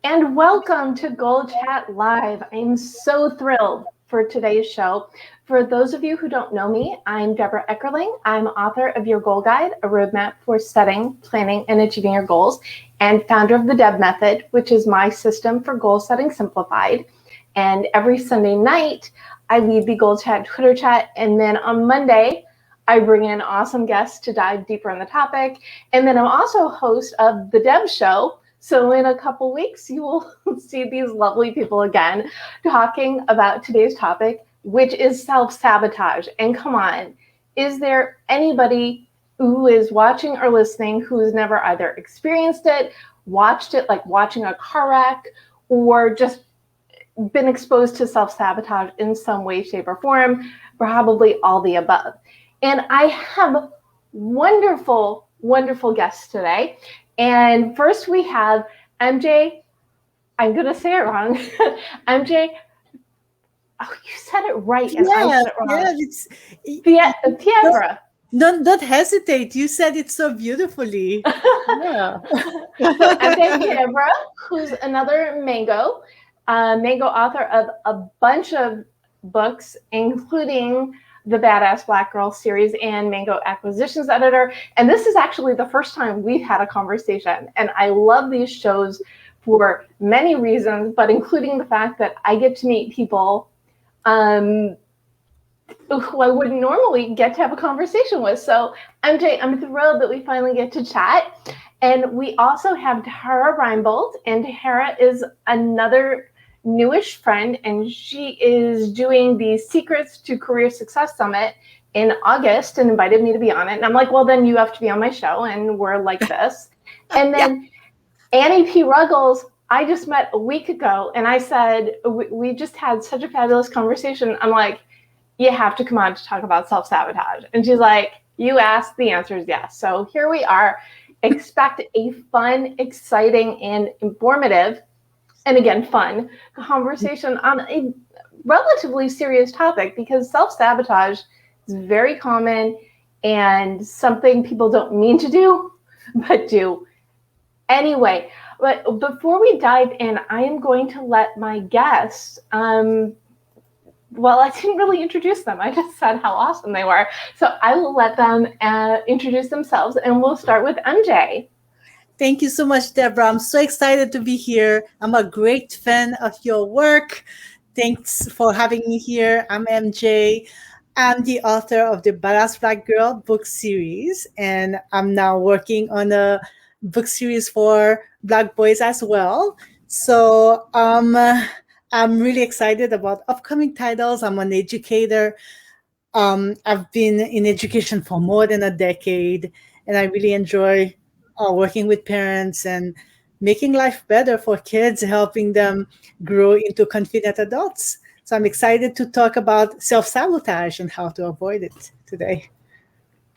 And welcome to Goal Chat Live. I'm so thrilled for today's show. For those of you who don't know me, I'm Debra Eckerling. I'm author of Your Goal Guide, a roadmap for setting, planning, and achieving your goals, and founder of the Deb Method, which is my system for goal setting simplified. And every Sunday night, I lead the Goal Chat Twitter chat, and then on Monday, I bring in awesome guests to dive deeper in the topic. And then I'm also host of the Deb Show. So in a couple weeks, you will see these lovely people again talking about today's topic, which is self-sabotage. And come on, is there anybody who is watching or listening who has never either experienced it, watched it like watching a car wreck, or just been exposed to self-sabotage in some way, shape, or form? Probably all the above. And I have wonderful, wonderful guests today. And first we have MJ, I'm going to say it wrong. MJ, oh, you said it right and I said it wrong. Yeah, Fievre. Don't hesitate. You said it so beautifully. Yeah. So MJ Fievre, who's another Mango author of a bunch of books, including the Badass Black Girl series and Mango Acquisitions editor. And this is actually the first time we've had a conversation. And I love these shows for many reasons, but including the fact that I get to meet people who I wouldn't normally get to have a conversation with. So MJ, I'm thrilled that we finally get to chat. And we also have Debra Reinbolt, and Debra is another newish friend, and she is doing the Secrets to Career Success Summit in August and invited me to be on it. And I'm like, well, then you have to be on my show, and we're like this. And then Annie P Ruggles, I just met a week ago, and I said, we just had such a fabulous conversation. I'm like, you have to come on to talk about self-sabotage. And she's like, you asked, the answer is yes. So here we are. Expect a fun, exciting, and informative, and again, fun conversation on a relatively serious topic, because self-sabotage is very common and something people don't mean to do, but do anyway. But before we dive in, I am going to let my guests, well, I didn't really introduce them. I just said how awesome they were. So I will let them introduce themselves, and we'll start with MJ. Thank you so much, Debra. I'm so excited to be here. I'm a great fan of your work. Thanks for having me here. I'm MJ. I'm the author of the Badass Black Girl book series, and I'm now working on a book series for Black boys as well. So I'm really excited about upcoming titles. I'm an educator. I've been in education for more than a decade, and I really enjoy working with parents and making life better for kids, helping them grow into confident adults. So I'm excited to talk about self-sabotage and how to avoid it today.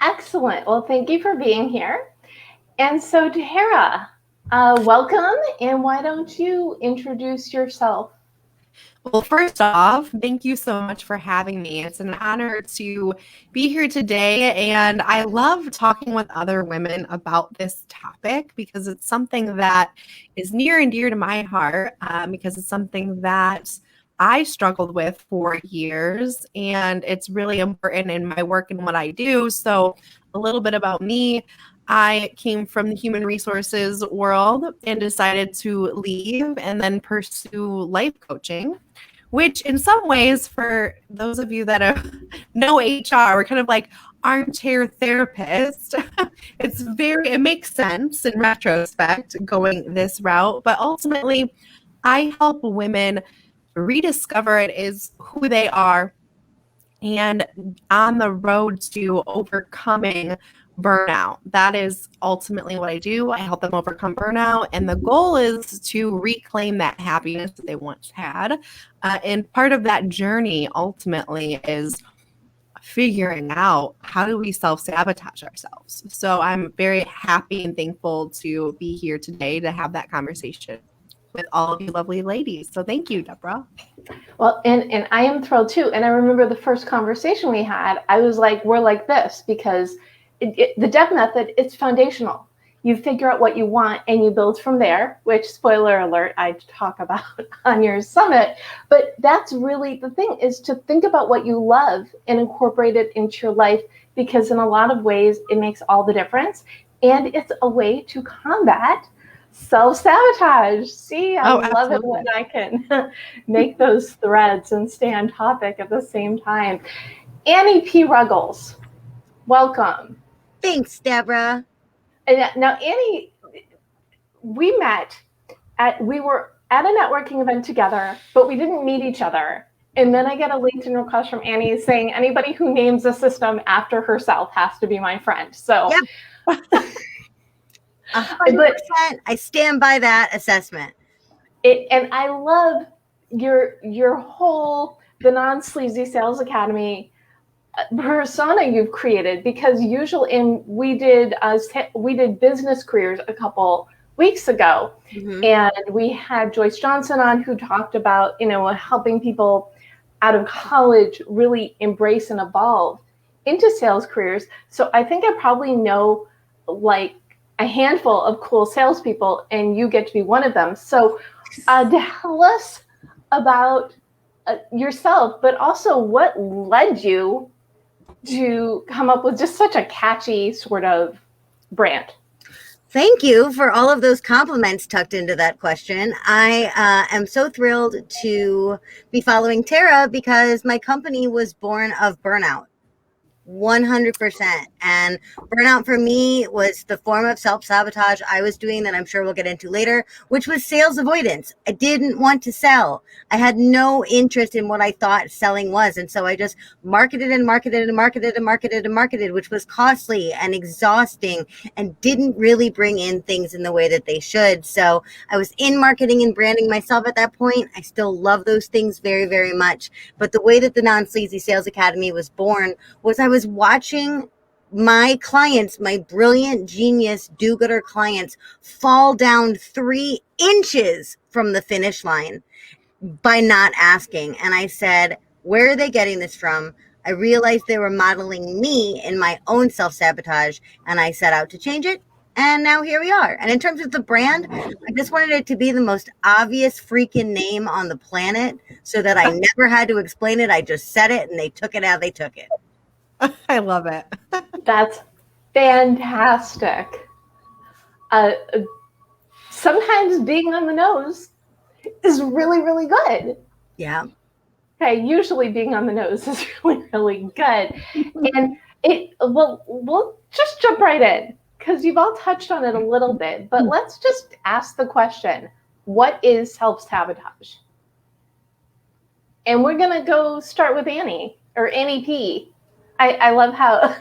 Excellent. Well, thank you for being here. And so, Debra, welcome. And why don't you introduce yourself? Well, first off, thank you so much for having me. It's an honor to be here today, and I love talking with other women about this topic because it's something that is near and dear to my heart, because it's something that I struggled with for years, and it's really important in my work and what I do. So a little bit about me. I came from the human resources world and decided to leave and then pursue life coaching, which in some ways, for those of you that know HR, we're kind of like armchair therapist. It makes sense in retrospect going this route, but ultimately I help women rediscover it is who they are and on the road to overcoming burnout. That is ultimately what I do. I help them overcome burnout. And the goal is to reclaim that happiness that they once had. And part of that journey ultimately is figuring out how do we self-sabotage ourselves. So I'm very happy and thankful to be here today to have that conversation with all of you lovely ladies. So thank you, Debra. Well, and I am thrilled too. And I remember the first conversation we had, I was like, we're like this because the Deb method, it's foundational. you figure out what you want and you build from there, which, spoiler alert, I talk about on your summit. But that's really the thing, is to think about what you love and incorporate it into your life, because in a lot of ways it makes all the difference. And it's a way to combat self-sabotage. See, I love it when I can make those threads and stay on topic at the same time. Annie P Ruggles, welcome. Thanks, Debra. And now, Annie, we were at a networking event together, but we didn't meet each other. And then I get a LinkedIn request from Annie saying anybody who names a system after herself has to be my friend. So, yep. 100%. I stand by that assessment. And I love your whole the Non-Sleazy Sales Academy persona you've created, because usually we did business careers a couple weeks ago, and we had Joyce Johnson on, who talked about helping people out of college really embrace and evolve into sales careers. So I think I probably know like a handful of cool salespeople, and you get to be one of them. So tell us about yourself, but also what led you to come up with just such a catchy sort of brand. Thank you for all of those compliments tucked into that question. I am so thrilled to be following Tara, because my company was born of burnout. 100%. And burnout for me was the form of self-sabotage I was doing that I'm sure we'll get into later, which was sales avoidance. I didn't want to sell. I had no interest in what I thought selling was. And so I just marketed and marketed and marketed and marketed and marketed, which was costly and exhausting and didn't really bring in things in the way that they should. So I was in marketing and branding myself at that point. I still love those things very, very much. But the way that the Non-Sleazy Sales Academy was born was I was watching my clients, my brilliant, genius, do-gooder clients, fall down 3 inches from the finish line by not asking. And I said, where are they getting this from? I realized they were modeling me in my own self-sabotage, and I set out to change it. And now here we are. And in terms of the brand, I just wanted it to be the most obvious freaking name on the planet, so that I never had to explain it. I just said it, and they took it how they took it. I love it. That's fantastic. Sometimes being on the nose is really, really good. Yeah. Okay, usually being on the nose is really, really good. And we'll just jump right in, because you've all touched on it a little bit, but let's just ask the question, what is self-sabotage? And we're going to go start with Annie, or Annie P. I love how...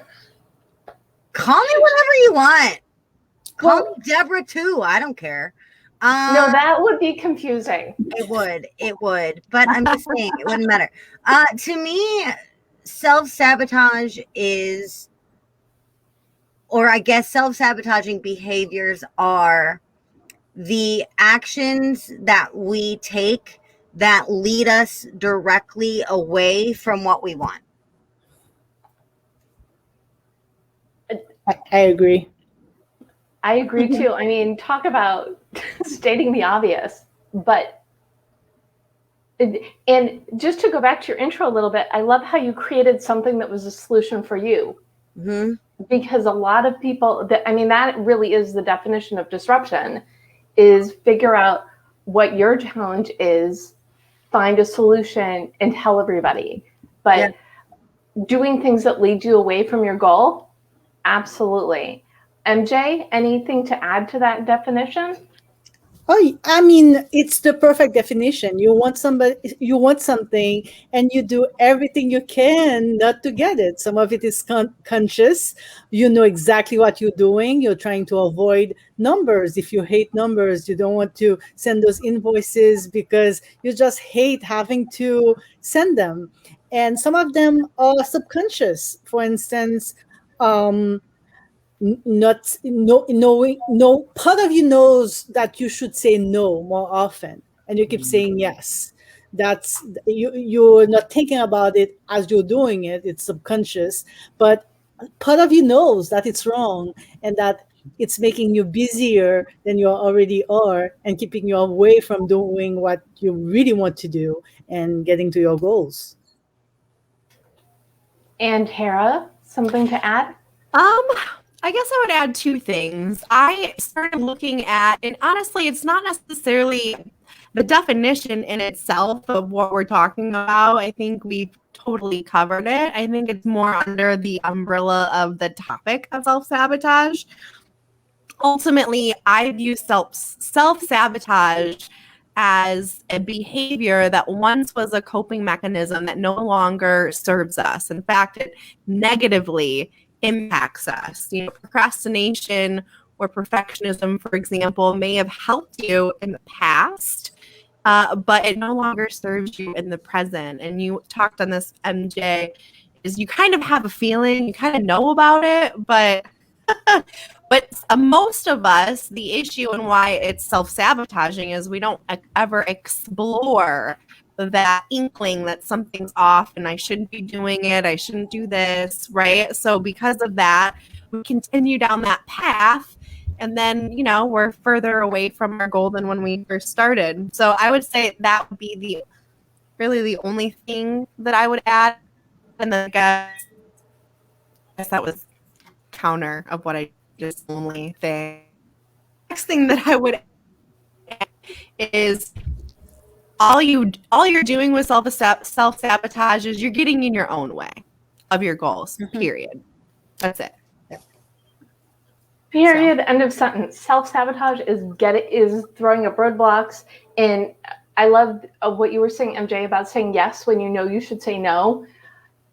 Call me whatever you want. Call me Debra too. I don't care. No, that would be confusing. It would. But I'm just saying, it wouldn't matter. To me, self-sabotage is, or I guess self-sabotaging behaviors are the actions that we take that lead us directly away from what we want. I agree. I agree too. I mean, talk about stating the obvious, but, and just to go back to your intro a little bit, I love how you created something that was a solution for you. Because a lot of people, that really is the definition of disruption, is figure out what your challenge is, find a solution, and tell everybody. But doing things that lead you away from your goal, absolutely. MJ, anything to add to that definition? Oh, I mean, it's the perfect definition. You want something, and you do everything you can not to get it. Some of it is conscious. You know exactly what you're doing. You're trying to avoid numbers. If you hate numbers, you don't want to send those invoices because you just hate having to send them. And some of them are subconscious. For instance, not knowing, no, part of you knows that you should say no more often, and you keep saying yes. That's you're not thinking about it as you're doing it. It's subconscious, but part of you knows that it's wrong, and that it's making you busier than you already are and keeping you away from doing what you really want to do and getting to your goals. And Tara, something to add? I guess I would add two things. I started looking at, and honestly, it's not necessarily the definition in itself of what we're talking about. I think we've totally covered it. I think it's more under the umbrella of the topic of self-sabotage. Ultimately, I view self-sabotage as a behavior that once was a coping mechanism that no longer serves us. In fact, it negatively impacts us. Procrastination or perfectionism, for example, may have helped you in the past, but it no longer serves you in the present. And you talked on this, MJ, is you kind of have a feeling, you kind of know about it, but most of us, the issue and why it's self-sabotaging is we don't ever explore that inkling that something's off and I shouldn't be doing it. I shouldn't do this, right? So because of that, we continue down that path. And then, we're further away from our goal than when we first started. So I would say that would be really the only thing that I would add. And then I guess that was counter of what I just only thing. Next thing that I would add is all you're doing with self-sabotage is you're getting in your own way of your goals. Period. That's it. Period. So. End of sentence. Self-sabotage is throwing up roadblocks. And I love what you were saying, MJ, about saying yes when you know you should say no.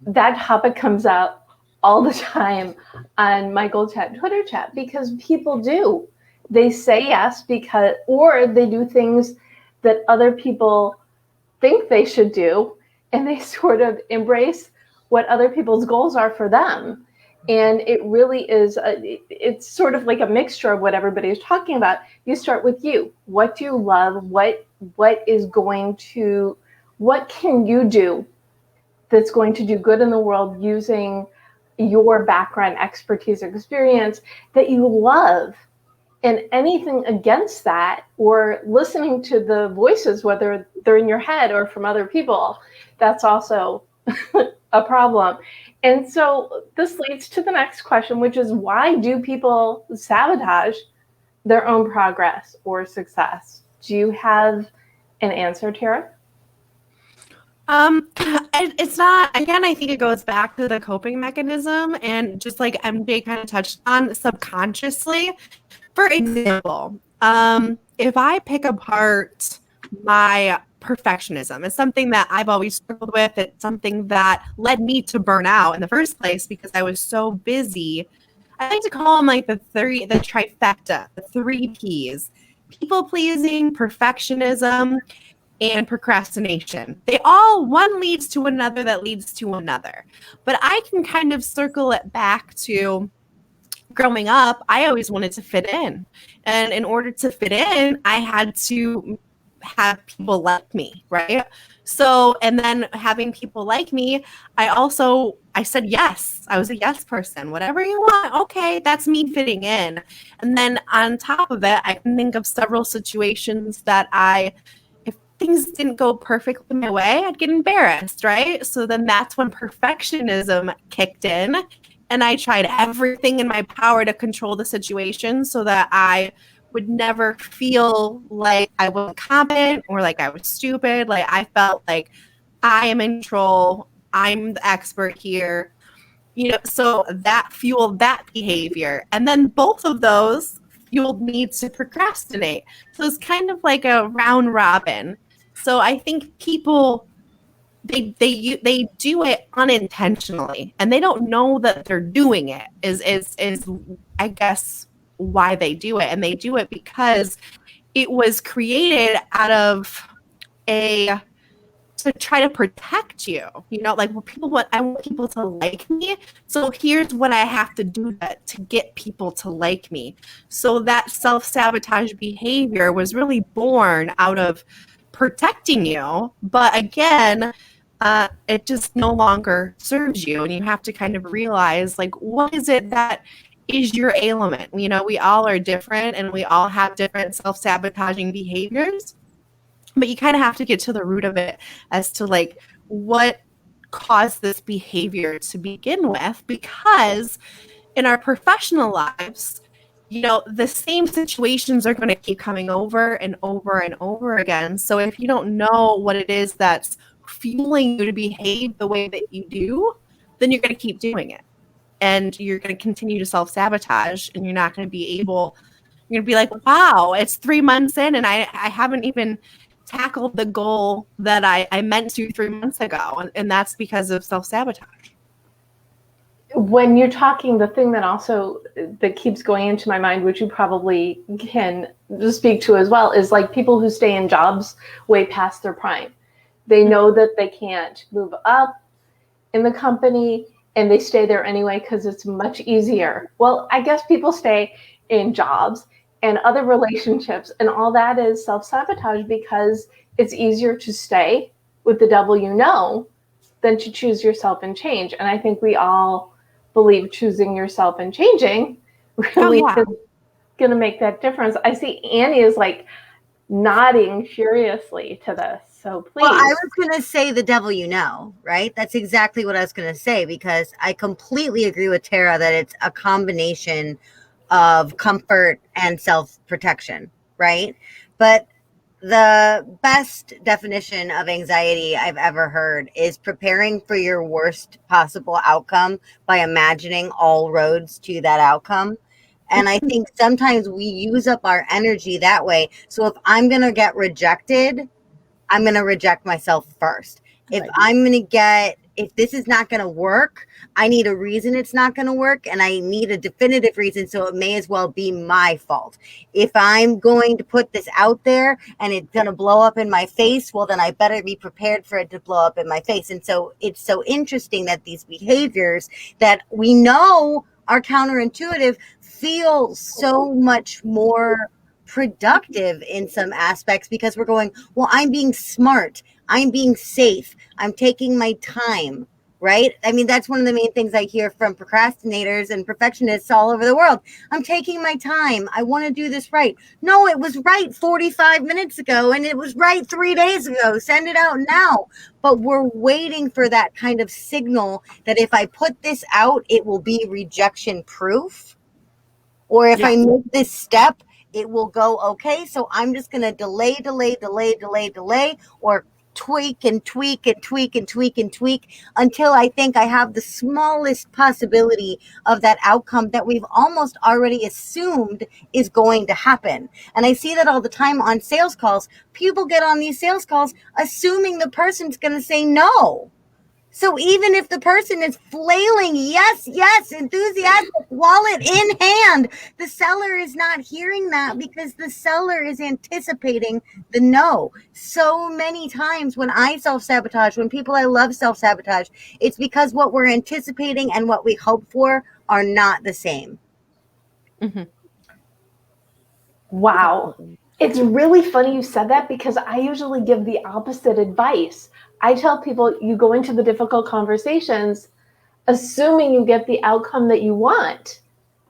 That topic comes up all the time on my GoalChat Twitter chat because people do. They say yes or they do things that other people think they should do, and they sort of embrace what other people's goals are for them. And it really is, it's sort of like a mixture of what everybody is talking about. You start with you. What do you love? What can you do that's going to do good in the world using your background, expertise, experience that you love? And anything against that, or listening to the voices, whether they're in your head or from other people, that's also a problem. And so this leads to the next question, which is, why do people sabotage their own progress or success? Do you have an answer, Tara? It's not, again, I think it goes back to the coping mechanism, and just like MJ kind of touched on, subconsciously. For example, if I pick apart my perfectionism, it's something that I've always struggled with. It's something that led me to burn out in the first place because I was so busy. I like to call them like the trifecta, the 3 Ps: people pleasing, perfectionism, and procrastination. They all, one leads to another that leads to another. But I can kind of circle it back to growing up. I always wanted to fit in. And in order to fit in, I had to have people like me, right? So, and then having people like me, I said yes. I was a yes person. Whatever you want, okay, that's me fitting in. And then on top of it, I can think of several situations that if things didn't go perfectly my way, I'd get embarrassed, right? So then that's when perfectionism kicked in. And I tried everything in my power to control the situation so that I would never feel like I wasn't competent or like I was stupid. Like I felt like I am in control. I'm the expert here. So that fueled that behavior. And then both of those fueled me to procrastinate. So it's kind of like a round robin. So I think people, they do it unintentionally, and they don't know that they're doing it is I guess why they do it. And they do it because it was created out of to try to protect you, like I want people to like me. So here's what I have to do to get people to like me. So that self-sabotage behavior was really born out of protecting you. But again, it just no longer serves you. And you have to kind of realize, like, what is it that is your ailment? You know, we all are different and we all have different self-sabotaging behaviors, but you kind of have to get to the root of it as to like what caused this behavior to begin with, because in our professional lives, you know, the same situations are going to keep coming over and over and over again. So if you don't know what it is that's fueling you to behave the way that you do, then you're going to keep doing it. And you're going to continue to self-sabotage, and you're not going to be able, you're going to be like, wow, it's 3 months in and I haven't even tackled the goal that I meant to 3 months ago. And that's because of self-sabotage. When you're talking, the thing that also that keeps going into my mind, which you probably can speak to as well, is like people who stay in jobs way past their prime. They know that they can't move up in the company, and they stay there anyway because it's much easier. Well, I guess people stay in jobs and other relationships, and all that is self-sabotage because it's easier to stay with the devil you know than to choose yourself and change. And I think we all believe choosing yourself and changing really is going to make that difference. I see Annie is like nodding furiously to this. So please. Well, I was going to say the devil you know, right? That's exactly what I was going to say, because I completely agree with Tara that it's a combination of comfort and self-protection, right? But the best definition of anxiety I've ever heard is preparing for your worst possible outcome by imagining all roads to that outcome. And I think sometimes we use up our energy that way. So if I'm going to get rejected, I'm going to reject myself first. If if this is not going to work, I need a reason it's not going to work, and I need a definitive reason, so it may as well be my fault. If I'm going to put this out there and it's going to blow up in my face, well, then I better be prepared for it to blow up in my face. And so it's so interesting that these behaviors that we know are counterintuitive feel so much more productive in some aspects, because we're going, well, I'm being smart, I'm being safe, I'm taking my time, right? I mean, that's one of the main things I hear from procrastinators and perfectionists all over the world. I'm taking my time, I want to do this right. No, it was right 45 minutes ago, and it was right 3 days ago. Send it out now. But we're waiting for that kind of signal that if I put this out, it will be rejection proof. Or if I make this step, it will go okay. So I'm just going to delay, or tweak and tweak and tweak and tweak and tweak until I think I have the smallest possibility of that outcome that we've almost already assumed is going to happen. And I see that all the time on sales calls. People get on these sales calls assuming the person's going to say no. So even if the person is flailing, yes, enthusiastic, wallet in hand, the seller is not hearing that because the seller is anticipating the no. So many times when I self-sabotage, when people I love self-sabotage, it's because what we're anticipating and what we hope for are not the same. Mm-hmm. Wow. It's really funny you said that, because I usually give the opposite advice. I tell people you go into the difficult conversations assuming you get the outcome that you want.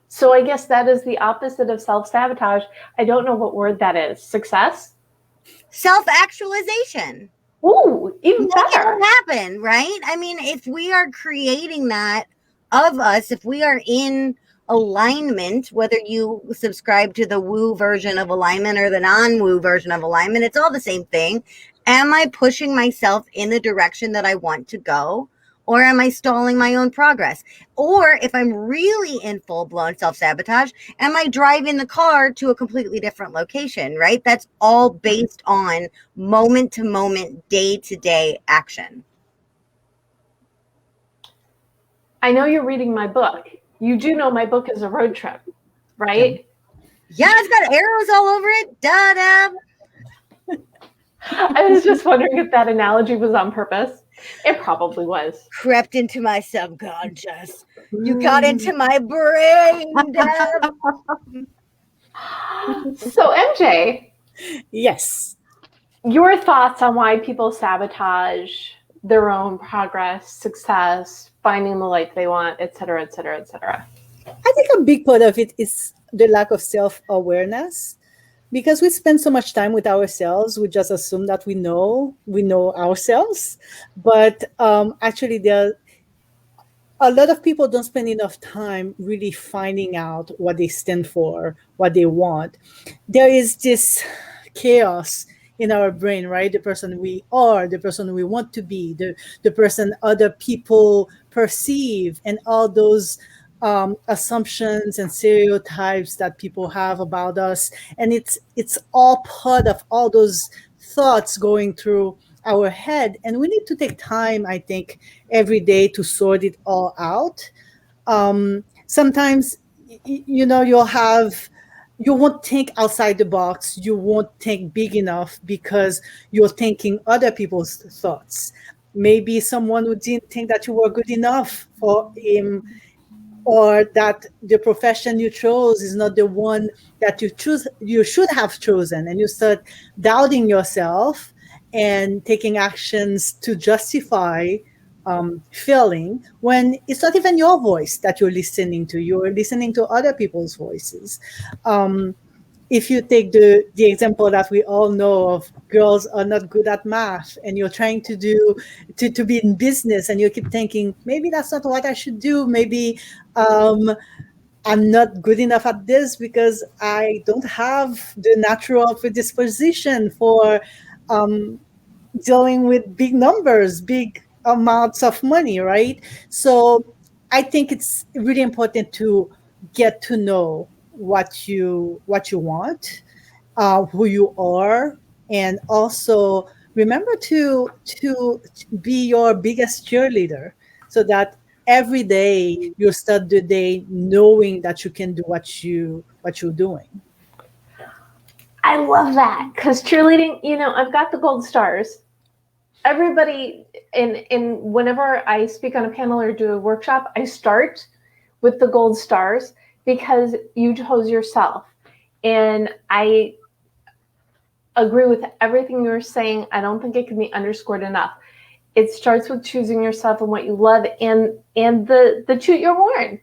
So I guess that is the opposite of self-sabotage. I don't know what word that is. Success? Self-actualization. Ooh, even better. It will happen, right? I mean, if we are creating that of us, if we are in alignment, whether you subscribe to the woo version of alignment or the non-woo version of alignment, it's all the same thing. Am I pushing myself in the direction that I want to go? Or am I stalling my own progress? Or if I'm really in full-blown self-sabotage, am I driving the car to a completely different location, right? That's all based on moment-to-moment, day-to-day action. I know you're reading my book. You do know my book is a road trip, right? Yeah, it's got arrows all over it. Da-da. I was just wondering if that analogy was on purpose. It probably was. Crept into my subconscious. You got into my brain, Deb. So MJ. Yes. Your thoughts on why people sabotage their own progress, success, finding the life they want, et cetera, et cetera, et cetera. I I think a big part of it is the lack of self-awareness, because we spend so much time with ourselves. We just assume that we know ourselves, but actually there, a lot of people don't spend enough time really finding out what they stand for, what they want. There is this chaos in our brain, right? The person we are, the person we want to be, the person other people perceive, and all those assumptions and stereotypes that people have about us. And it's all part of all those thoughts going through our head. And we need to take time, I think, every day to sort it all out. Sometimes, you won't think outside the box. You won't think big enough because you're thinking other people's thoughts. Maybe someone who didn't think that you were good enough for him, or that the profession you chose is not the one that you should have chosen, and you start doubting yourself and taking actions to justify failing, when it's not even your voice that you're listening to other people's voices. If you take the example that we all know of, girls are not good at math, and you're trying to be in business, and you keep thinking, maybe that's not what I should do. Maybe I'm not good enough at this because I don't have the natural predisposition for dealing with big numbers, big amounts of money, right? So I think it's really important to get to know what you want, who you are, and also remember to be your biggest cheerleader, so that every day you start the day knowing that you can do what you're doing. I love that, because cheerleading, I've got the gold stars. Everybody, in whenever I speak on a panel or do a workshop, I start with the gold stars, because you chose yourself. And I agree with everything you're saying. I don't think it can be underscored enough. It starts with choosing yourself and what you love, and the toot your horn.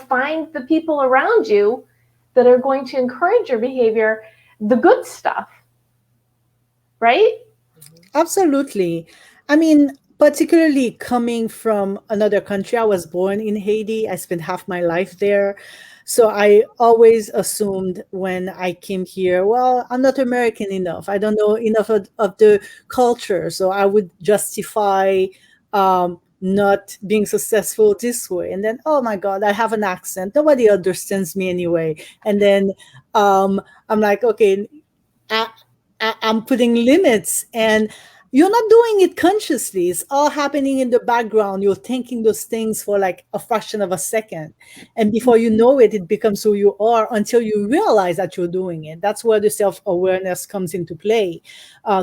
Find the people around you that are going to encourage your behavior, the good stuff, right? Absolutely. I mean, particularly coming from another country, I was born in Haiti. I spent half my life there. So I always assumed when I came here, well, I'm not American enough. I don't know enough of the culture. So I would justify not being successful this way. And then, oh my God, I have an accent. Nobody understands me anyway. And then I'm like, okay, I, I'm putting limits, and you're not doing it consciously. It's all happening in the background. You're thinking those things for like a fraction of a second. And before you know it, it becomes who you are until you realize that you're doing it. That's where the self-awareness comes into play,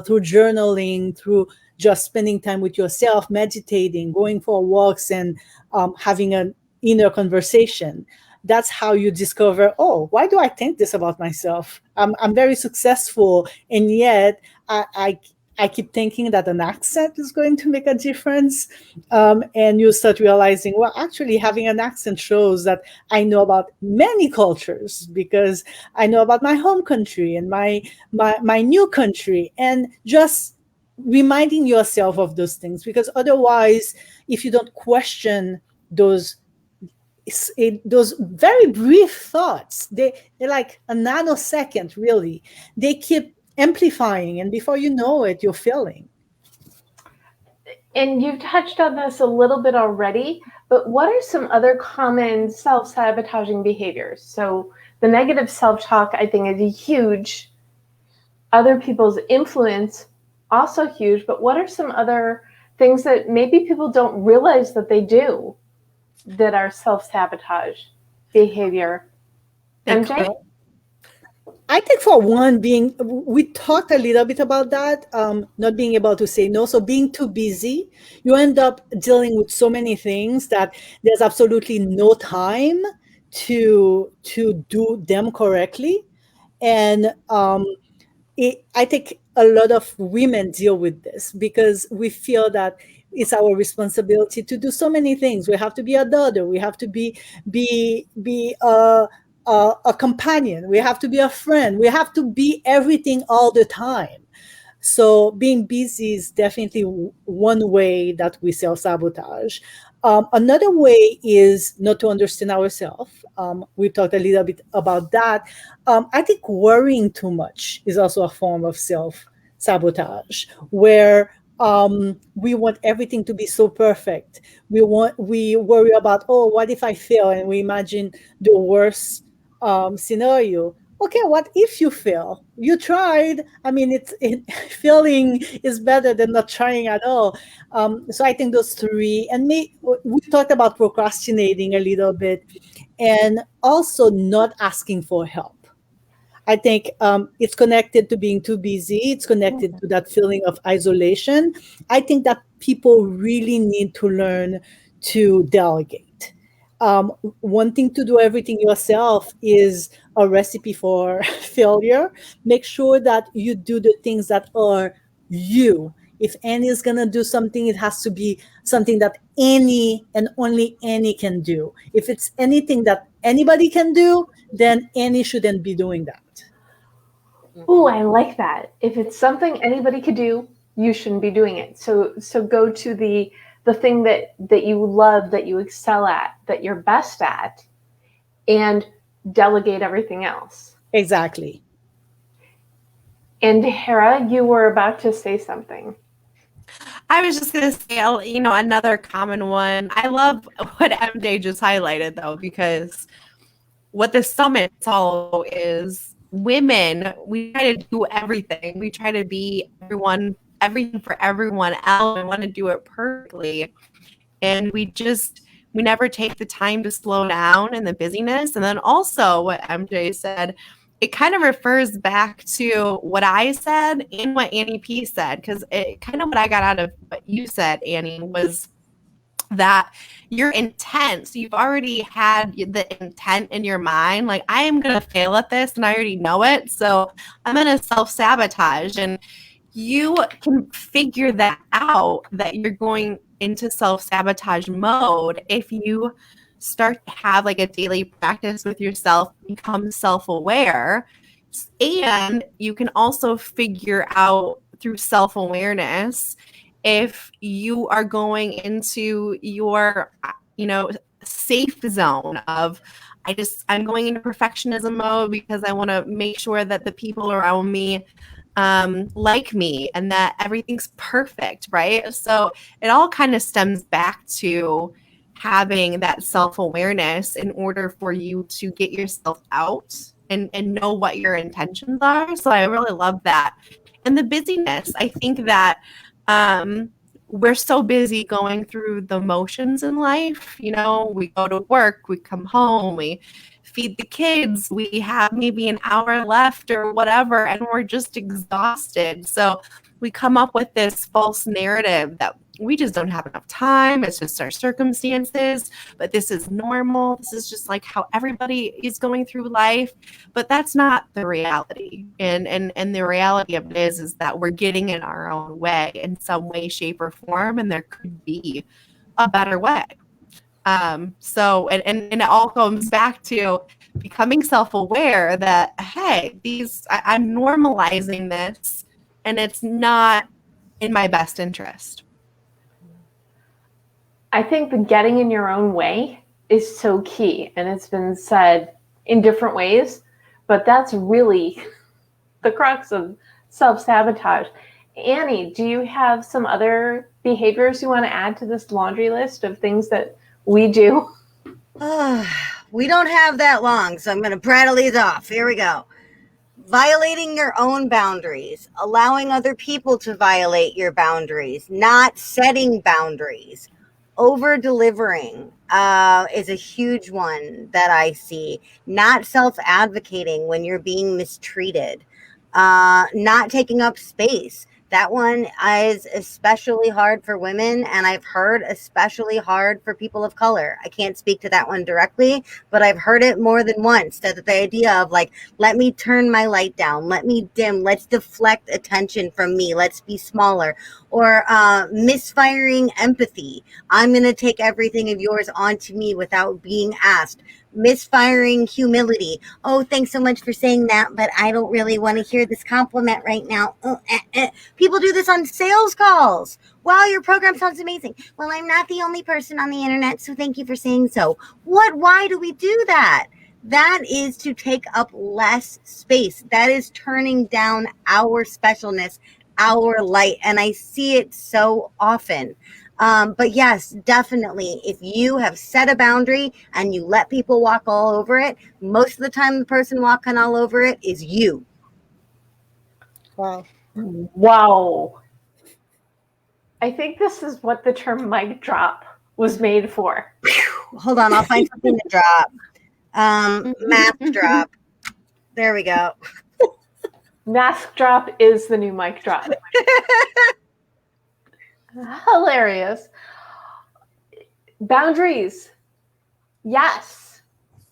through journaling, through just spending time with yourself, meditating, going for walks, and having an inner conversation. That's how you discover, oh, why do I think this about myself? I'm very successful, and yet I keep thinking that an accent is going to make a difference. And you start realizing, well, actually, having an accent shows that I know about many cultures, because I know about my home country and my new country, and just reminding yourself of those things, because otherwise, if you don't question those those very brief thoughts, they're like a nanosecond, really. They keep amplifying, and before you know it, you're failing. And you've touched on this a little bit already, but what are some other common self-sabotaging behaviors? So the negative self-talk, I think, is huge. Other people's influence, also huge. But what are some other things that maybe people don't realize that they do that are self-sabotage behavior? MJ? I think, for one, we talked a little bit about that, not being able to say no. So being too busy, you end up dealing with so many things that there's absolutely no time to do them correctly. And I think a lot of women deal with this because we feel that it's our responsibility to do so many things. We have to be a daughter. We have to be a companion. We have to be a friend. We have to be everything all the time. So being busy is definitely one way that we self-sabotage. Another way is not to understand ourselves. We talked a little bit about that. I think worrying too much is also a form of self-sabotage, where we want everything to be so perfect. We worry about, oh, what if I fail, and we imagine the worst scenario. Okay, what if you fail? You tried. I mean, failing is better than not trying at all. So I think those three, and we talked about procrastinating a little bit, and also not asking for help. I think it's connected to being too busy. It's connected to that feeling of isolation. I think that people really need to learn to delegate. Wanting to do everything yourself is a recipe for failure. Make sure that you do the things that are you. If Annie is going to do something, it has to be something that Annie and only Annie can do. If it's anything that anybody can do, then Annie shouldn't be doing that. Ooh, I like that. If it's something anybody could do, you shouldn't be doing it. So go to the thing that you love, that you excel at, that you're best at, and delegate everything else. Exactly. And Hera, you were about to say something. I was just going to say, another common one. I love what MJ just highlighted, though, because what the summit's all is women, we try to do everything. We try to be everything for everyone else. We want to do it perfectly. And we never take the time to slow down in the busyness. And then also what MJ said, it kind of refers back to what I said and what Annie P said, because it kind of what I got out of what you said, Annie, was that your intent, so you've already had the intent in your mind, like, I am going to fail at this and I already know it, so I'm going to self-sabotage. And you can figure that out, that you're going into self-sabotage mode, if you start to have like a daily practice with yourself, become self-aware. And you can also figure out through self-awareness if you are going into your safe zone of, I'm going into perfectionism mode because I want to make sure that the people around me like me and that everything's perfect, right? So it all kind of stems back to having that self-awareness in order for you to get yourself out and know what your intentions are. So I really love that. And the busyness, I think that we're so busy going through the motions in life. We go to work, we come home, we feed the kids, we have maybe an hour left or whatever, and we're just exhausted. So we come up with this false narrative that we just don't have enough time. It's just our circumstances, but this is normal. This is just like how everybody is going through life. But that's not the reality. And the reality of it is that we're getting in our own way in some way, shape, or form, and there could be a better way. So it all comes back to becoming self-aware that, hey, I'm normalizing this and it's not in my best interest. I think the getting in your own way is so key, and it's been said in different ways, but that's really the crux of self-sabotage. Annie, do you have some other behaviors you want to add to this laundry list of things that we do? We don't have that long, so I'm going to prattle these off. Here we go. Violating your own boundaries, allowing other people to violate your boundaries, not setting boundaries, over-delivering is a huge one that I see. Not self-advocating when you're being mistreated, not taking up space. That one is especially hard for women, and I've heard especially hard for people of color. I can't speak to that one directly, but I've heard it more than once, that the idea of like, let me turn my light down, let me dim, let's deflect attention from me, let's be smaller, or misfiring empathy. I'm going to take everything of yours onto me without being asked. Misfiring humility. Oh, thanks so much for saying that, but I don't really want to hear this compliment right now. People do this on sales calls. Wow, your program sounds amazing. Well, I'm not the only person on the internet, so thank you for saying so. Why do we do that? That is to take up less space. That is turning down our specialness, our light. And I see it so often. But yes, definitely, if you have set a boundary and you let people walk all over it, most of the time the person walking all over it is you. Wow. Wow. I think this is what the term mic drop was made for. Hold on, I'll find something to drop. Math drop. There we go. Mask drop is the new mic drop. Hilarious. Boundaries. Yes,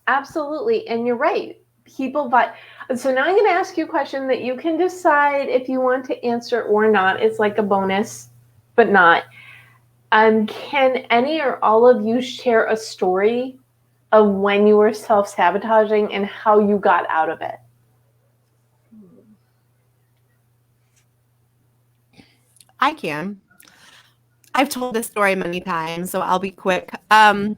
absolutely. And you're right. So now I'm going to ask you a question that you can decide if you want to answer or not. It's like a bonus, but not. Can any or all of you share a story of when you were self-sabotaging and how you got out of it? I can. I've told this story many times, so I'll be quick. One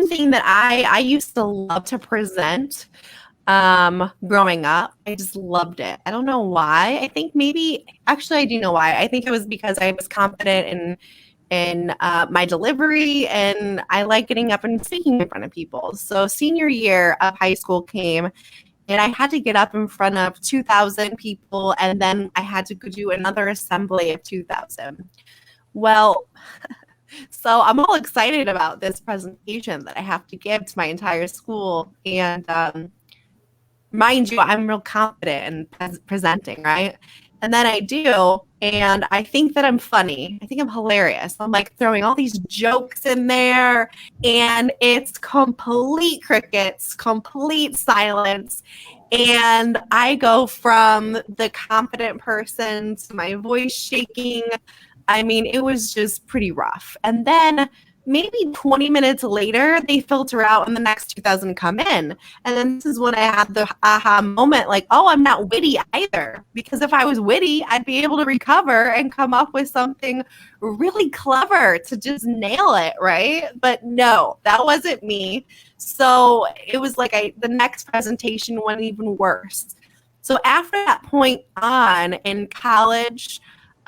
thing that I used to love to present growing up, I just loved it. I don't know why. I think actually I do know why. I think it was because I was confident in my delivery, and I like getting up and speaking in front of people. So senior year of high school came, and I had to get up in front of 2,000 people, and then I had to go do another assembly of 2,000. Well, so I'm all excited about this presentation that I have to give to my entire school. And mind you, I'm real confident in presenting, right? And then I do, and I think that I'm funny. I think I'm hilarious. I'm like throwing all these jokes in there, and it's complete crickets, complete silence. And I go from the confident person to my voice shaking. I mean, it was just pretty rough. And then maybe 20 minutes later, they filter out and the next 2,000 come in. And then this is when I had the aha moment, like, oh, I'm not witty either. Because if I was witty, I'd be able to recover and come up with something really clever to just nail it, right? But no, that wasn't me. So it was like the next presentation went even worse. So after that point on in college,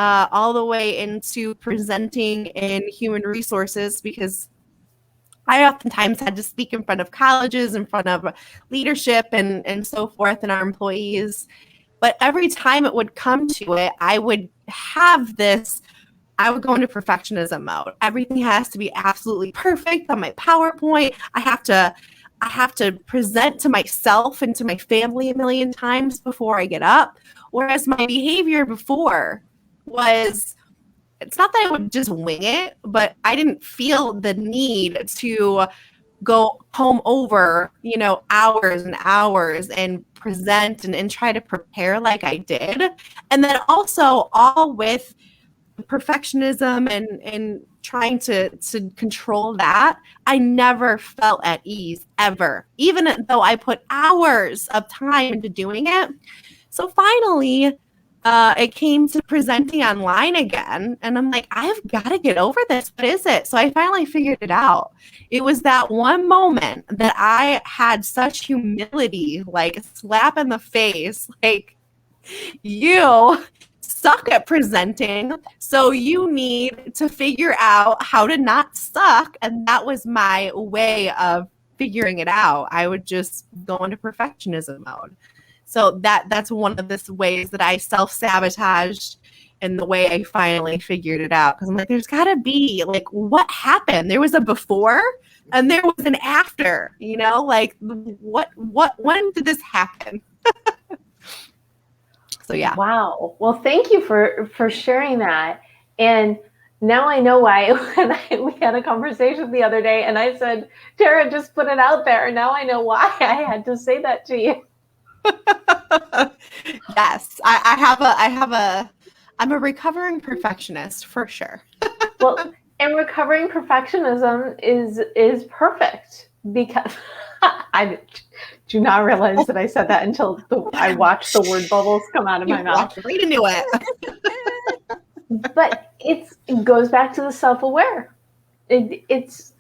all the way into presenting in human resources, because I oftentimes had to speak in front of colleges, in front of leadership and so forth, and our employees. But every time it would come to it, I would go into perfectionism mode. Everything has to be absolutely perfect on my PowerPoint. I have to present to myself and to my family a million times before I get up. Whereas my behavior before was, it's not that I would just wing it, but I didn't feel the need to go home over, hours and hours and present and try to prepare like I did. And then also all with perfectionism and trying to control that, I never felt at ease ever, even though I put hours of time into doing it. So finally, it came to presenting online again. And I'm like, I've got to get over this. What is it? So I finally figured it out. It was that one moment that I had such humility, like a slap in the face, like, you suck at presenting, so you need to figure out how to not suck. And that was my way of figuring it out. I would just go into perfectionism mode. So that's one of the ways that I self-sabotaged, and the way I finally figured it out. Because I'm like, there's got to be, like, what happened? There was a before and there was an after, like when did this happen? So yeah. Wow. Well, thank you for sharing that. And now I know why when we had a conversation the other day and I said, Tara, just put it out there. Now I know why I had to say that to you. Yes, I'm a recovering perfectionist for sure. Well, and recovering perfectionism is perfect because I do not realize that I said that until I watched the word bubbles come out of my mouth. Walked right into it. But it goes back to the self-aware. It's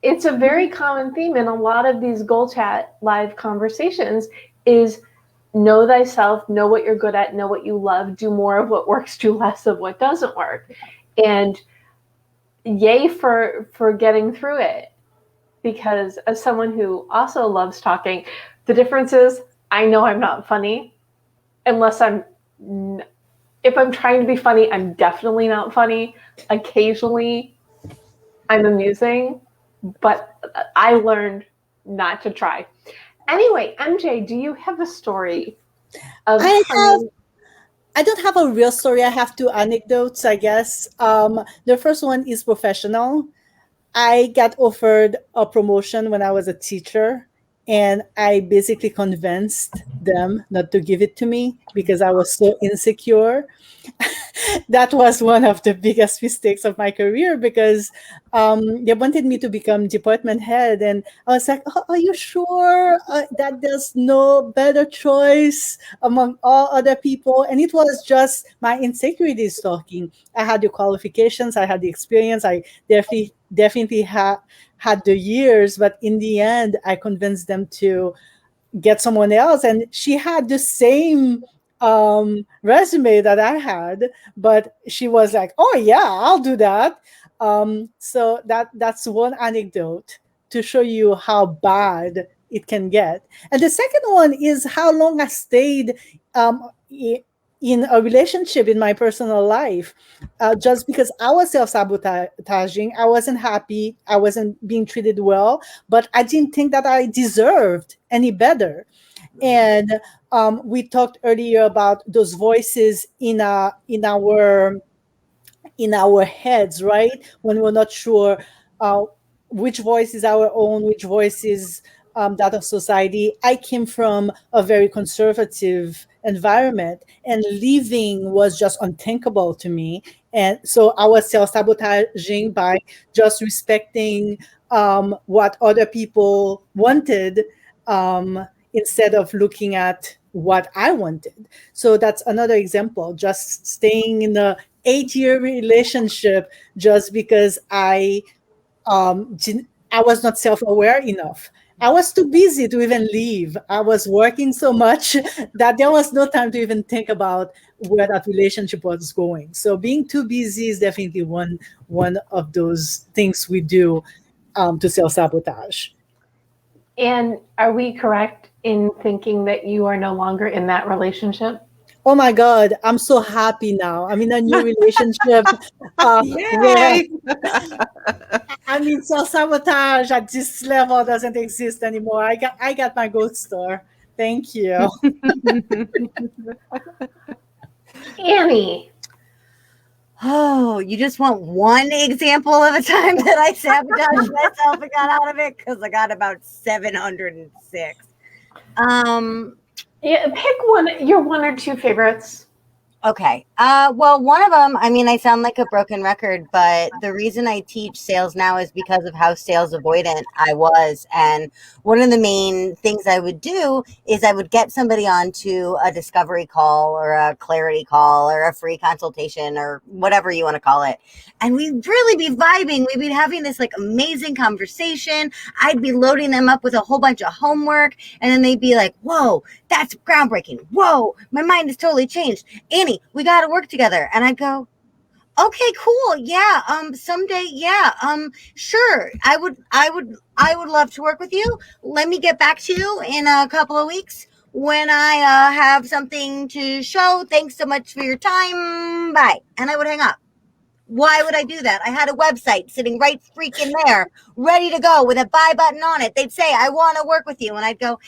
a very common theme in a lot of these GoalChatLive conversations is know thyself, know what you're good at, know what you love, do more of what works, do less of what doesn't work. And yay for getting through it. Because as someone who also loves talking, the difference is I know I'm not funny unless if I'm trying to be funny, I'm definitely not funny. Occasionally I'm amusing, but I learned not to try. Anyway, MJ, do you have a story of I don't have a real story. I have two anecdotes, I guess. The first one is professional. I got offered a promotion when I was a teacher, and I basically convinced them not to give it to me because I was so insecure. That was one of the biggest mistakes of my career because they wanted me to become department head, and I was like, oh, "Are you sure that there's no better choice among all other people?" And it was just my insecurities talking. I had the qualifications, I had the experience, I definitely had the years, but in the end, I convinced them to get someone else, and she had the same resume that I had, but she was like, "Oh yeah, I'll do that." So that's one anecdote to show you how bad it can get. And the second one is how long I stayed in a relationship in my personal life, just because I was self-sabotaging. I wasn't happy, I wasn't being treated well, but I didn't think that I deserved any better. And we talked earlier about those voices in our heads, right? When we're not sure uh, which voice is our own, which voice is that of society. I came from a very conservative environment, and leaving was just unthinkable to me. And so I was self-sabotaging by just respecting what other people wanted, instead of looking at what I wanted. So that's another example, just staying in a 8-year relationship just because I was not self-aware enough. I was too busy to even leave. I was working so much that there was no time to even think about where that relationship was going. So being too busy is definitely one of those things we do to self-sabotage. And are we correct in thinking that you are no longer in that relationship? Oh my God, I'm so happy now. I'm in a new relationship where, Yay! I mean, self-sabotage at this level doesn't exist anymore. I got my gold star. Thank you. Annie. Oh, you just want one example of a time that I sabotaged myself and got out of it? Because I got about 706. Yeah, pick your one or two favorites. Okay. Well, one of them, I mean, I sound like a broken record, but the reason I teach sales now is because of how sales avoidant I was. And one of the main things I would do is I would get somebody onto a discovery call or a clarity call or a free consultation or whatever you want to call it. And we'd really be vibing. We'd be having this like amazing conversation. I'd be loading them up with a whole bunch of homework. And then they'd be like, whoa, that's groundbreaking. Whoa, my mind has totally changed. Annie, we got to work together. And I'd go, okay, cool. Yeah. Someday. Yeah. Sure. I would love to work with you. Let me get back to you in a couple of weeks when I have something to show. Thanks so much for your time. Bye. And I would hang up. Why would I do that? I had a website sitting right freaking there, ready to go with a buy button on it. They'd say, I want to work with you. And I'd go,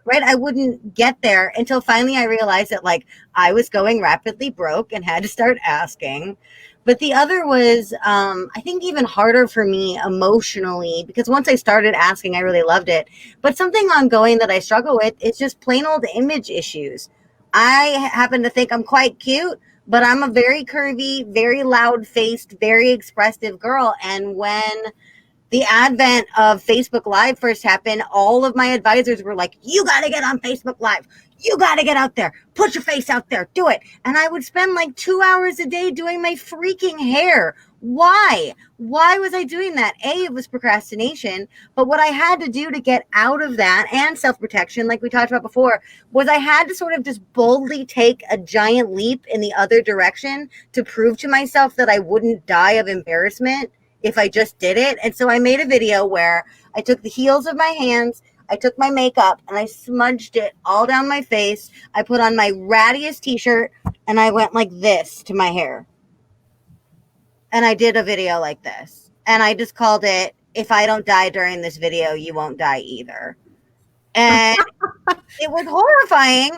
right? I wouldn't get there until finally I realized that like I was going rapidly broke and had to start asking. But the other was, I think, even harder for me emotionally, because once I started asking, I really loved it. But something ongoing that I struggle with is just plain old image issues. I happen to think I'm quite cute, but I'm a very curvy, very loud faced, very expressive girl. And when the advent of Facebook Live first happened, all of my advisors were like, you got to get on Facebook Live. You got to get out there. Put your face out there. Do it. And I would spend like 2 hours a day doing my freaking hair. Why? Why was I doing that? It was procrastination. But what I had to do to get out of that, and self-protection, like we talked about before, was I had to sort of just boldly take a giant leap in the other direction to prove to myself that I wouldn't die of embarrassment if I just did it. And so I made a video where I took the heels of my hands, I took my makeup, and I smudged it all down my face. I put on my rattiest t-shirt, and I went like this to my hair. And I did a video like this. And I just called it, if I don't die during this video, you won't die either. And it was horrifying.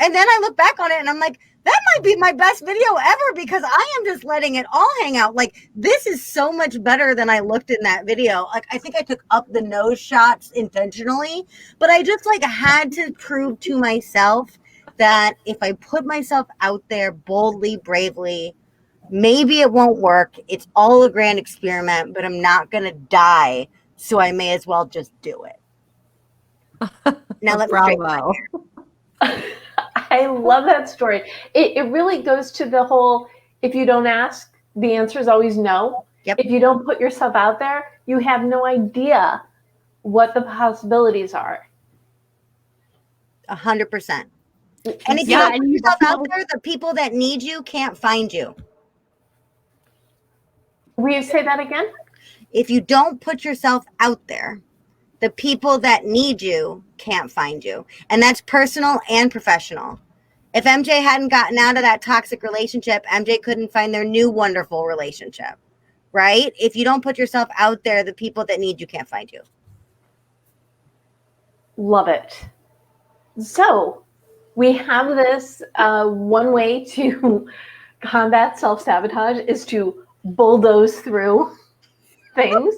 And then I look back on it and I'm like, that might be my best video ever, because I am just letting it all hang out. Like, this is so much better than I looked in that video. Like, I think I took up the nose shots intentionally, but I just like had to prove to myself that if I put myself out there boldly, bravely, maybe it won't work. It's all a grand experiment, but I'm not going to die. So I may as well just do it. Now let me straighten my hair. I love that story. It really goes to the whole, if you don't ask, the answer is always no. Yep. If you don't put yourself out there, you have no idea what the possibilities are. 100%. And if you don't put yourself out there, the people that need you can't find you. Will you say that again? If you don't put yourself out there, the people that need you can't find you. And that's personal and professional. If MJ hadn't gotten out of that toxic relationship, MJ couldn't find their new wonderful relationship, right? If you don't put yourself out there, the people that need you can't find you. Love it. So we have this one way to combat self-sabotage is to bulldoze through things.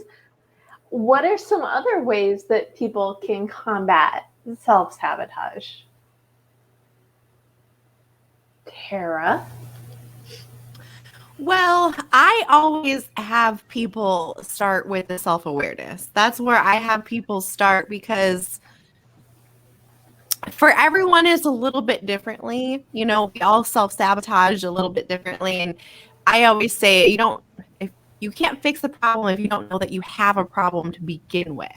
What are some other ways that people can combat self-sabotage? Tara? Well, I always have people start with the self-awareness. That's where I have people start, because for everyone is a little bit differently. You know, we all self-sabotage a little bit differently. And I always say, if you can't fix the problem if you don't know that you have a problem to begin with.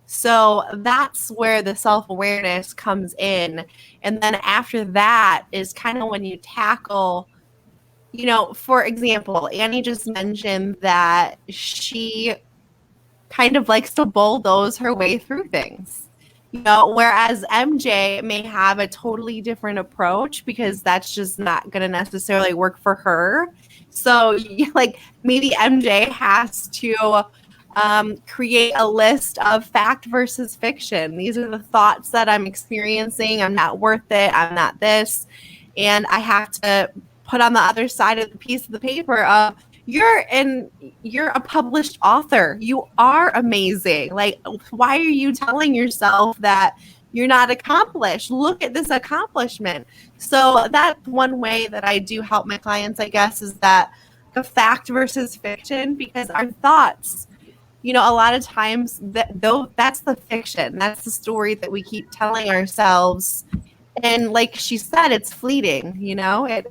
So that's where the self-awareness comes in. And then after that is kind of when you tackle, you know, for example, Annie just mentioned that she kind of likes to bulldoze her way through things. You know, whereas MJ may have a totally different approach, because that's just not going to necessarily work for her. So, like, maybe MJ has to create a list of fact versus fiction. These are the thoughts that I'm experiencing. I'm not worth it. I'm not this. And I have to put on the other side of the piece of the paper you're a published author. You are amazing. Like, why are you telling yourself that you're not accomplished? Look at this accomplishment. So that's one way that I do help my clients, I guess, is that the fact versus fiction, because our thoughts, you know, a lot of times that's the fiction. That's the story that we keep telling ourselves. And like she said, it's fleeting, you know, it's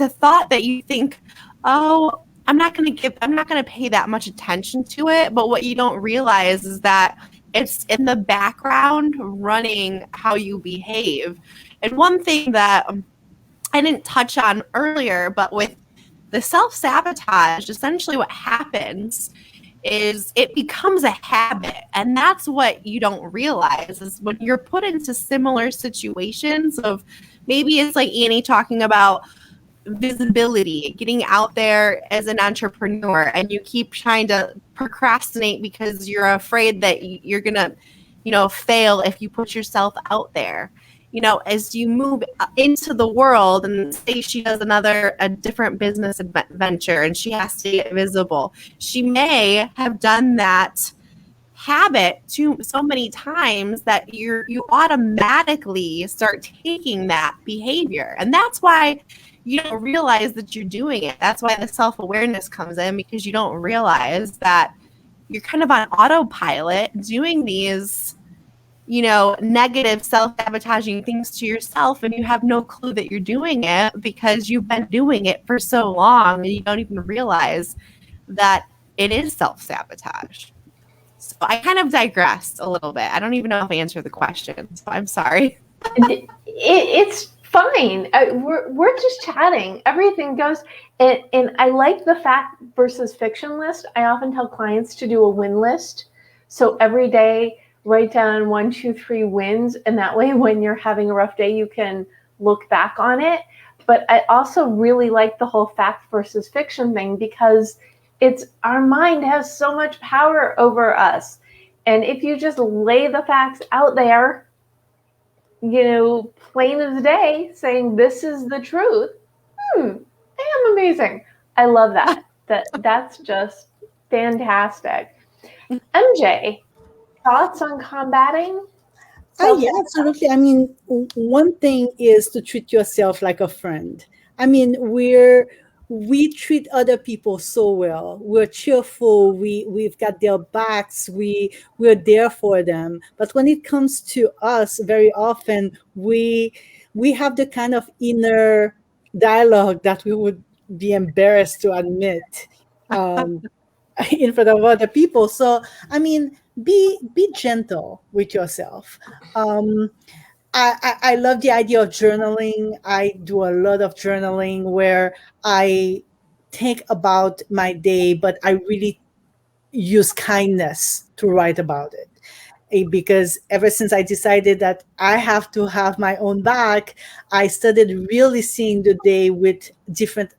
a thought that you think, oh, I'm not going to pay that much attention to it. But what you don't realize is that it's in the background running how you behave. And one thing that I didn't touch on earlier, but with the self-sabotage, essentially what happens is it becomes a habit. And that's what you don't realize is when you're put into similar situations of maybe it's like Annie talking about visibility, getting out there as an entrepreneur, and you keep trying to procrastinate because you're afraid that you're going to, fail if you put yourself out there. As you move into the world and say she does a different business venture and she has to get visible, she may have done that habit so many times that you automatically start taking that behavior. And that's why you don't realize that you're doing it. That's why the self-awareness comes in, because you don't realize that you're kind of on autopilot doing these negative self-sabotaging things to yourself, and you have no clue that you're doing it because you've been doing it for so long and you don't even realize that it is self-sabotage. So I kind of digressed a little bit. I don't even know if I answered the question, so I'm sorry. It's fine. We're just chatting. Everything goes. And I like the fact versus fiction list. I often tell clients to do a win list. So every day, write down 1, 2, 3 wins. And that way, when you're having a rough day, you can look back on it. But I also really like the whole fact versus fiction thing, because it's our mind has so much power over us. And if you just lay the facts out there, plain as day, saying this is the truth, I am amazing. I love that. That's just fantastic. MJ, thoughts on combating? Yeah, absolutely. I mean, one thing is to treat yourself like a friend. I mean, we treat other people so well. We're cheerful. We've got their backs. We're there for them. But when it comes to us, very often we have the kind of inner dialogue that we would be embarrassed to admit in front of other people. So, I mean, be gentle with yourself. I love the idea of journaling. I do a lot of journaling where I think about my day, but I really use kindness to write about it. Because ever since I decided that I have to have my own back, I started really seeing the day with different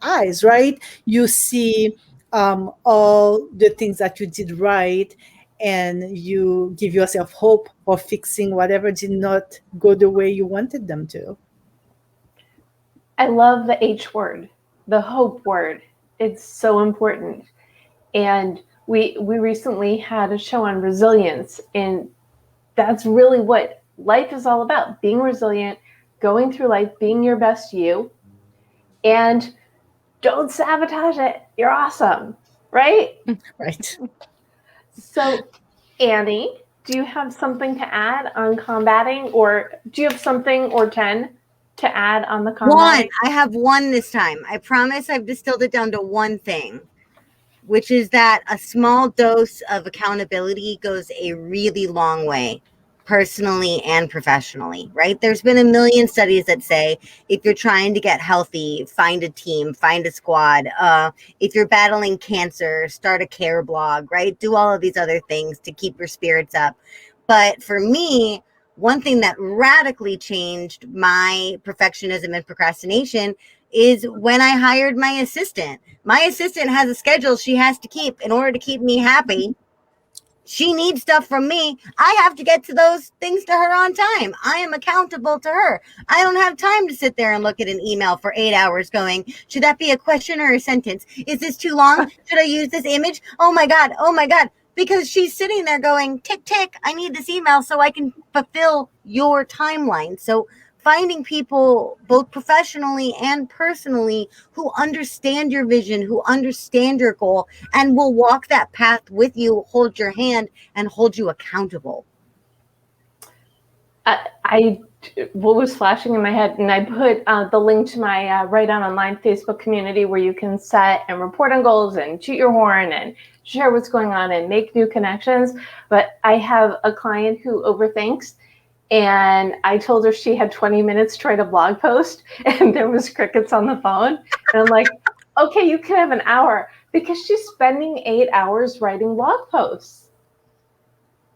eyes, right? You see all the things that you did right, and you give yourself hope for fixing whatever did not go the way you wanted them to. I love the H word, the hope word. It's so important. And we recently had a show on resilience, and that's really what life is all about: being resilient, going through life, being your best you, and don't sabotage it. You're awesome, right? Right. So, Annie, do you have something to add on combating, or do you have something or 10 to add on the combating? I have one this time. I promise I've distilled it down to one thing, which is that a small dose of accountability goes a really long way, personally and professionally, right? There's been a million studies that say if you're trying to get healthy, find a team, find a squad. If you're battling cancer, start a care blog, right? Do all of these other things to keep your spirits up. But for me, one thing that radically changed my perfectionism and procrastination is when I hired my assistant. My assistant has a schedule she has to keep in order to keep me happy. She needs stuff from me. I have to get to those things to her on time. I am accountable to her. I don't have time to sit there and look at an email for 8 hours going, should that be a question or a sentence? Is this too long? Should I use this image? Oh my God. Oh my God. Because she's sitting there going, tick, tick, I need this email so I can fulfill your timeline. So finding people both professionally and personally who understand your vision, who understand your goal, and will walk that path with you, hold your hand, and hold you accountable. What was flashing in my head, and I put the link to my Write On Online Facebook community where you can set and report on goals and toot your horn and share what's going on and make new connections. But I have a client who overthinks, and I told her she had 20 minutes to write a blog post, and there was crickets on the phone. And I'm like, okay, you can have an hour. Because she's spending 8 hours writing blog posts.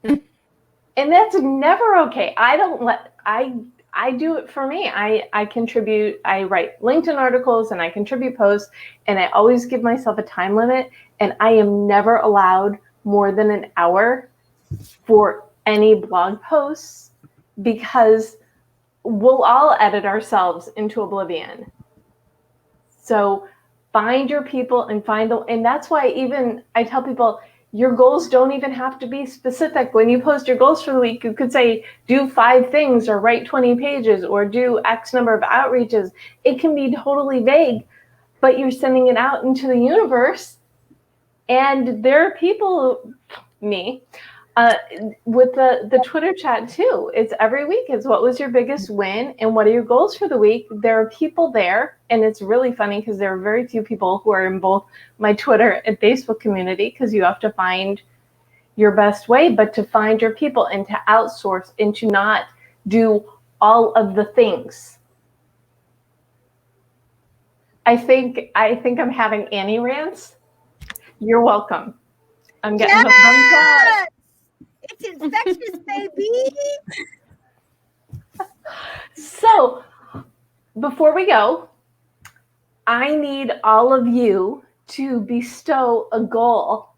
And that's never okay. I do it for me. I contribute, I write LinkedIn articles and I contribute posts, and I always give myself a time limit, and I am never allowed more than an hour for any blog posts, because we'll all edit ourselves into oblivion. So find your people and and that's why even I tell people, your goals don't even have to be specific. When you post your goals for the week, you could say, do 5 things or write 20 pages or do X number of outreaches. It can be totally vague, but you're sending it out into the universe. And there are people, me, with the Twitter chat too. It's every week. It's what was your biggest win and what are your goals for the week? There are people there, and it's really funny because there are very few people who are in both my Twitter and Facebook community, because you have to find your best way, but to find your people and to outsource and to not do all of the things. I think I'm having Annie rants. You're welcome. I'm getting the thumbs up. It's infectious, baby. So before we go, I need all of you to bestow a goal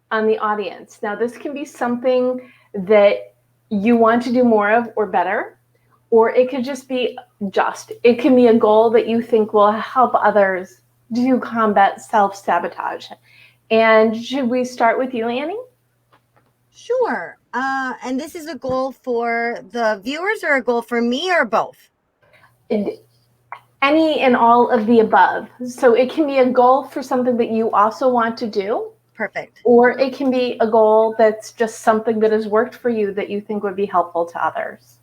on the audience. Now, this can be something that you want to do more of or better, or it could just be it can be a goal that you think will help others to combat self-sabotage. And should we start with you, Annie? Sure. And this is a goal for the viewers or a goal for me or both? Any and all of the above. So it can be a goal for something that you also want to do. Perfect. Or it can be a goal that's just something that has worked for you that you think would be helpful to others.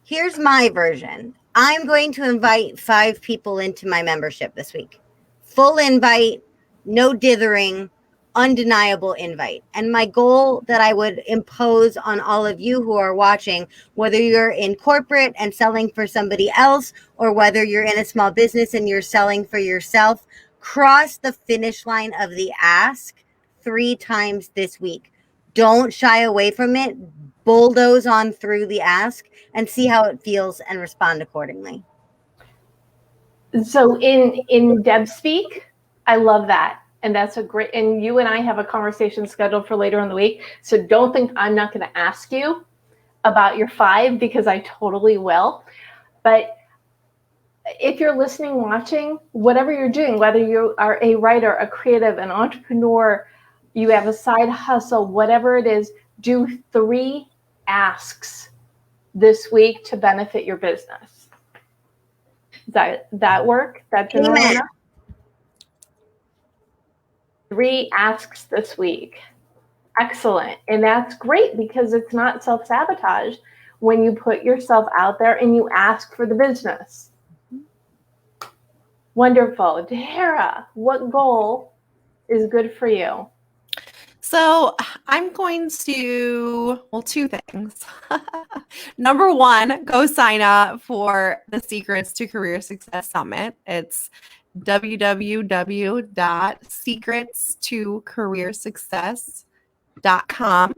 Here's my version. I'm going to invite 5 people into my membership this week. Full invite, no dithering, undeniable invite. And my goal that I would impose on all of you who are watching, whether you're in corporate and selling for somebody else, or whether you're in a small business and you're selling for yourself, cross the finish line of the ask 3 times this week. Don't shy away from it. Bulldoze on through the ask and see how it feels and respond accordingly. So in Deb speak, I love that. And that's a great, and you and I have a conversation scheduled for later in the week. So don't think I'm not going to ask you about your 5, because I totally will. But if you're listening, watching, whatever you're doing, whether you are a writer, a creative, an entrepreneur, you have a side hustle, whatever it is, do 3 asks this week to benefit your business. Does that work? That general enough? 3 asks this week. Excellent. And that's great, because it's not self-sabotage when you put yourself out there and you ask for the business. Wonderful. Debra, what goal is good for you? So I'm going to, 2 things. Number 1, go sign up for the Secrets to Career Success Summit. It's www.secretstocareersuccess.com.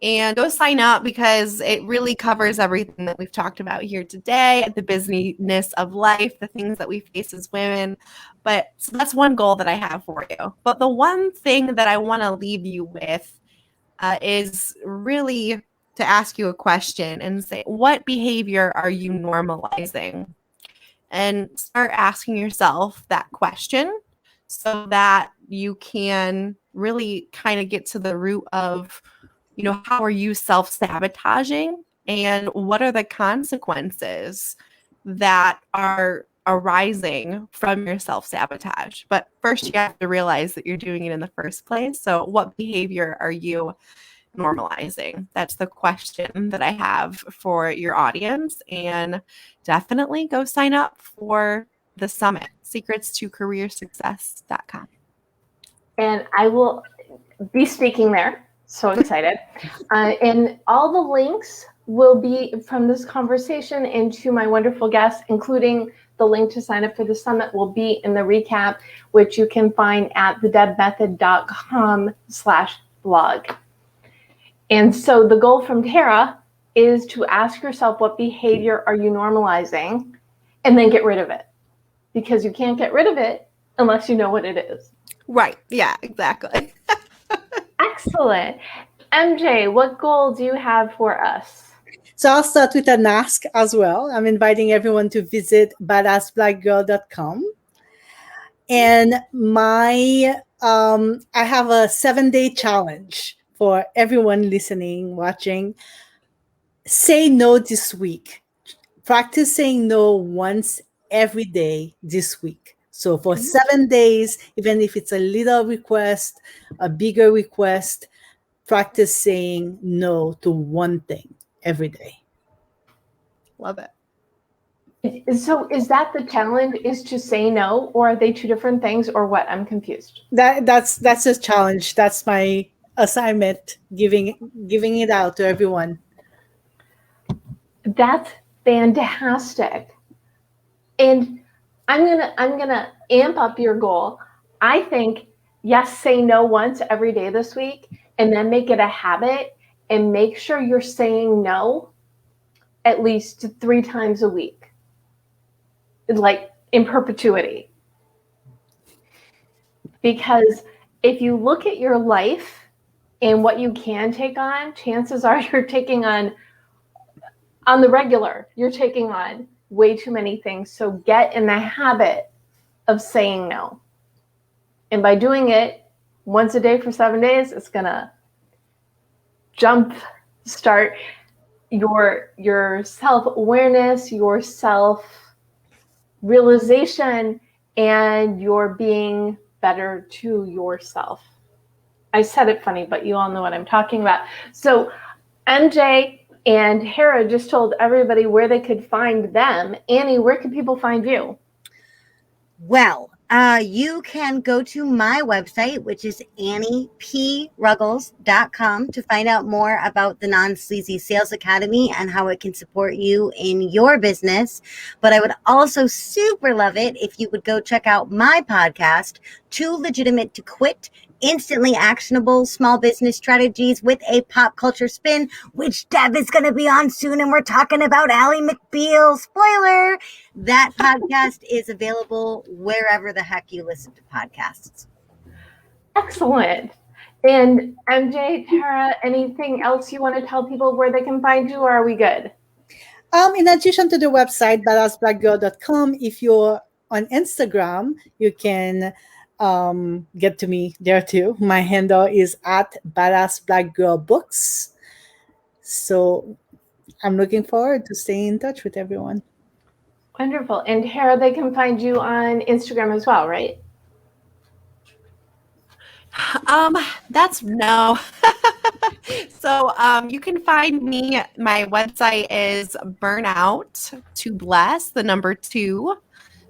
And go sign up, because it really covers everything that we've talked about here today, the busyness of life, the things that we face as women. But so that's one goal that I have for you. But the one thing that I want to leave you with is really to ask you a question and say, what behavior are you normalizing? And start asking yourself that question so that you can really kind of get to the root of, how are you self-sabotaging, and what are the consequences that are arising from your self-sabotage? But first, you have to realize that you're doing it in the first place. So what behavior are you normalizing? That's the question that I have for your audience. And definitely go sign up for the summit, secretstocareersuccess.com. And I will be speaking there. So excited. And all the links will be from this conversation and to my wonderful guests, including the link to sign up for the summit will be in the recap, which you can find at thedebmethod.com/blog. And so the goal from Tara is to ask yourself, what behavior are you normalizing? And then get rid of it. Because you can't get rid of it unless you know what it is. Right. Yeah, exactly. Excellent. MJ, what goal do you have for us? So I'll start with an ask as well. I'm inviting everyone to visit badassblackgirl.com. And I have a 7-day challenge for everyone listening, watching. Say no this week. Practice saying no once every day this week. So for 7 days, even if it's a little request, a bigger request, practice saying no to one thing every day. Love it. So is that the challenge, is to say no, or are they two different things, or what? I'm confused. That's a challenge. That's my assignment, giving it out to everyone. That's fantastic. And I'm gonna amp up your goal. I think, yes, say no once every day this week, and then make it a habit, and make sure you're saying no at least 3 times a week, like in perpetuity. Because if you look at your life and what you can take on, chances are you're taking on the regular, you're taking on way too many things. So get in the habit of saying no. And by doing it once a day for 7 days, it's gonna start your self-awareness, your self-realization, and your being better to yourself. I said it funny, but you all know what I'm talking about. So MJ and Hera just told everybody where they could find them. Annie, where can people find you? Well, you can go to my website, which is AnniePRuggles.com, to find out more about the Non-Sleazy Sales Academy and how it can support you in your business. But I would also super love it if you would go check out my podcast, Too Legitimate to Quit, Instantly Actionable Small Business Strategies with a Pop Culture Spin, which Deb is going to be on soon, and we're talking about Ally McBeal. Spoiler! That podcast is available wherever the heck you listen to podcasts. Excellent. And MJ, Tara, anything else you want to tell people where they can find you, or are we good? In addition to the website, badassblackgirl.com, if you're on Instagram, you can get to me there too. My handle is at badassblackgirlbooks. So I'm looking forward to staying in touch with everyone. Wonderful. And Hera, they can find you on Instagram as well, right? That's no. So you can find me. My website is Burnout to Bless, the number 2.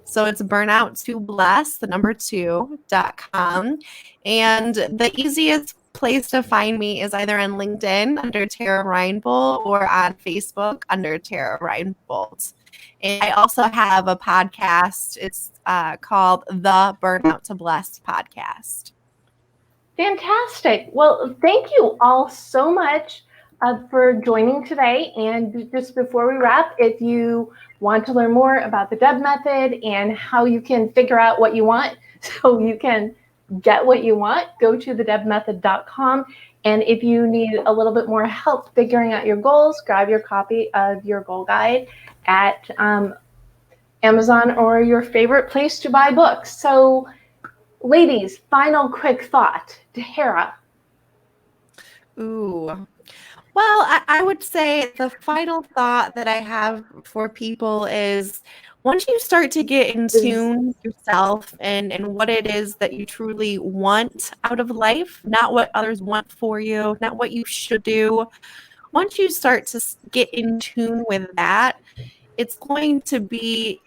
So it's Burnout to Bless, the number 2.com. And the easiest place to find me is either on LinkedIn under Tara Reinbolt or on Facebook under Tara Reinbolt. And I also have a podcast. It's called the Burnout to Bless podcast. Fantastic. Well, thank you all so much for joining today. And just before we wrap, if you want to learn more about the Deb method and how you can figure out what you want so you can get what you want, go to thedebmethod.com. And if you need a little bit more help figuring out your goals, grab your copy of your goal guide at Amazon or your favorite place to buy books. So ladies, final quick thought to Hera. Ooh. Well, I would say the final thought that I have for people is once you start to get in tune with yourself and what it is that you truly want out of life, not what others want for you, not what you should do. Once you start to get in tune with that, it's going to be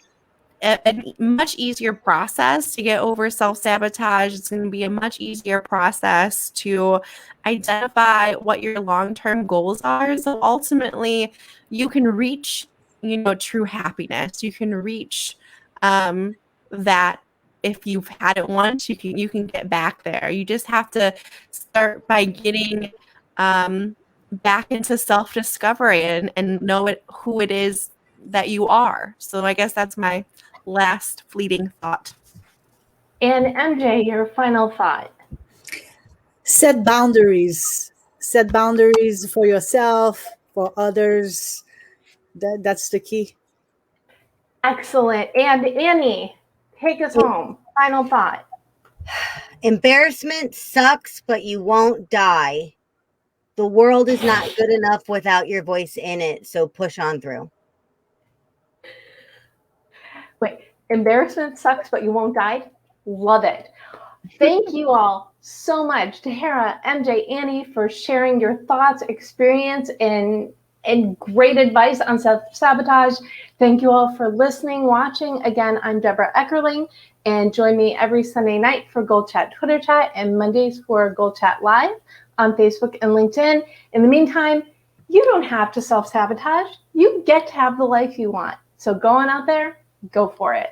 a much easier process to get over self-sabotage. It's going to be a much easier process to identify what your long-term goals are. So ultimately, you can reach, true happiness. You can reach that. If you've had it once, you can get back there. You just have to start by getting back into self-discovery and know who it is that you are. So I guess that's my last fleeting thought. And MJ, your final thought. Set boundaries. Set boundaries for yourself, for others. That's the key. Excellent. And Annie, take us home. Final thought. Embarrassment sucks, but you won't die. The world is not good enough without your voice in it, so push on through. Wait, embarrassment sucks, but you won't die? Love it. Thank you all so much, Tahara, MJ, Annie, for sharing your thoughts, experience, and great advice on self-sabotage. Thank you all for listening, watching. Again, I'm Debra Eckerling, and join me every Sunday night for Goal Chat Twitter Chat and Mondays for Goal Chat Live on Facebook and LinkedIn. In the meantime, you don't have to self-sabotage. You get to have the life you want. So go on out there, go for it.